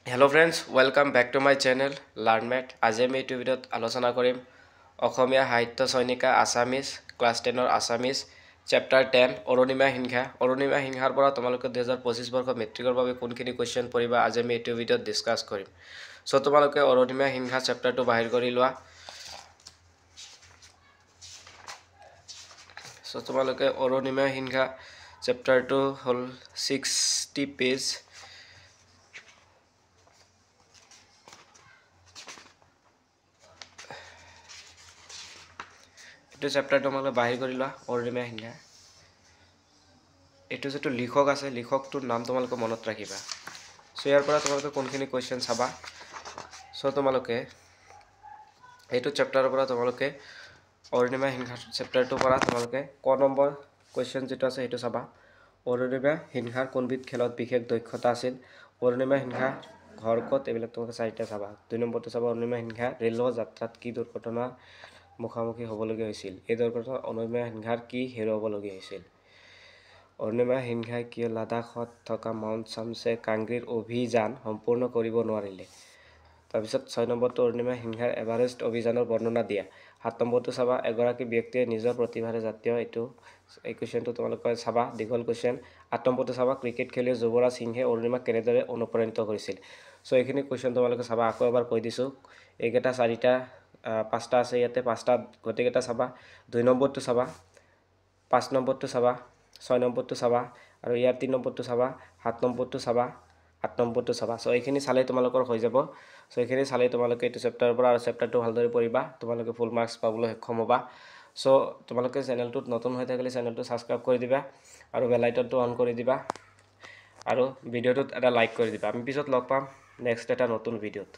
Hello friends, welcome back to my channel LearnMath. আজি আমি এই ভিডিঅ'ত আলোচনা কৰিম অসমীয়া সাহিত্য সৈনিকা আসামিজ ক্লাছ 10 ৰ আসামিজ চেপ্টাৰ 10 অৰুণিমা সিংহা। অৰুণিমা সিংহাৰ পৰা তোমালোকে 2025 বৰ্ষ মেট্ৰিকৰ বাবে কোনখিনি কোৱেশ্চন পঢ়িবা আজি আমি এই ভিডিঅ'ত ডিসকাস কৰিম। সো তোমালোকে অৰুণিমা সিংহা চেপ্টাৰটো বাহিৰ কৰি লোৱা। সো তোমালোকে অৰুণিমা সিংহা চেপ্টাৰটো হল 60 পেজ। এইটো চেপ্টাৰ তোমালোকে বাহিৰ কৰি লোৱা অৰুণিমা সিংহা। এইটো যেটো লিখক আছে লিখকটোৰ নাম তোমালোকে মনত ৰাখিবা। সো ইয়াৰ পৰা তোমালোকে কোনখিনি কোৱেশ্চন চাবা। সো তোমালোকে এইটো চেপ্টাৰৰ পৰা তোমালোকে অৰুণিমা সিংহা চেপ্টাৰটোৰ পৰা তোমালোকে ক নম্বৰ কোৱেশ্চন যেটো আছে সেইটো চাবা। অৰুণিমা সিংহাৰ কোনবিধ খেলত বিশেষ দক্ষতা আছিল। অৰুণিমা সিংহা ঘৰ ক'ত এবিলাক তোমালোকে চাৰিটা চাবা। 2 নম্বৰটো চাবা অৰুণিমা সিংহা ৰেল যাত্ৰাত কি দুৰ্ঘটনা মুখামুখি হ'বলগীয়া হৈছিল। এই দুৰ্ঘটনাত অৰুণিমা সিংহাৰ কি হেৰুৱাবলগীয়া হৈছিল। অৰুণিমা সিংহাই কিয় লাডাখত থকা মাউণ্ট চামছে কাংগ্ৰীৰ অভিযান সম্পূৰ্ণ কৰিব নোৱাৰিলে। তাৰপিছত 6 নম্বৰটো অৰুণিমা সিংহাৰ এভাৰেষ্ট অভিযানৰ বৰ্ণনা দিয়া। 7 নম্বৰটো চাবা এগৰাকী ব্যক্তিয়ে নিজৰ প্ৰতিভাৰে জাতীয় এই কোৱেশ্চনটো তোমালোকে চাবা দীঘল কোৱেশ্চন। 8 নম্বৰটো চাবা ক্ৰিকেট খেলুৱৈ যুৱৰাজ সিংহে অৰুণিমাক কেনেদৰে অনুপ্ৰাণিত কৰিছিল। সো এইখিনি কোৱেশ্চন তোমালোকে চাবা। আকৌ এবাৰ কৈ দিছো এইকেইটা চাৰিটা পাঁচটা আছে ইয়াতে পাঁচটা গতিকেইটা চাবা। 2 নম্বৰটো চাবা 5 নম্বৰটো চাবা 6 নম্বৰটো চাবা আৰু ইয়াৰ 3 নম্বৰটো চাবা 7 নম্বৰটো চাবা 8 নম্বৰটো চাবা। সো এইখিনি চালে তোমালোকৰ হৈ যাব। সো এইখিনি চালে তোমালোকে এইটো চেপ্টাৰৰ পৰা আৰু চেপ্টাৰটো ভালদৰে পঢ়িবা তোমালোকে ফুল মাৰ্কস পাবলৈ সক্ষম হ'বা। সো তোমালোকে চেনেলটোত নতুন হৈ থাকিলে চেনেলটো সাবস্ক্ৰাইব কৰি দিবা আৰু বেল আইকনটো অন কৰি দিবা আৰু ভিডিঅ'টোত এটা লাইক কৰি দিবা। আমি পিছত লগ পাম নেক্সট এটা নতুন ভিডিঅ'ত।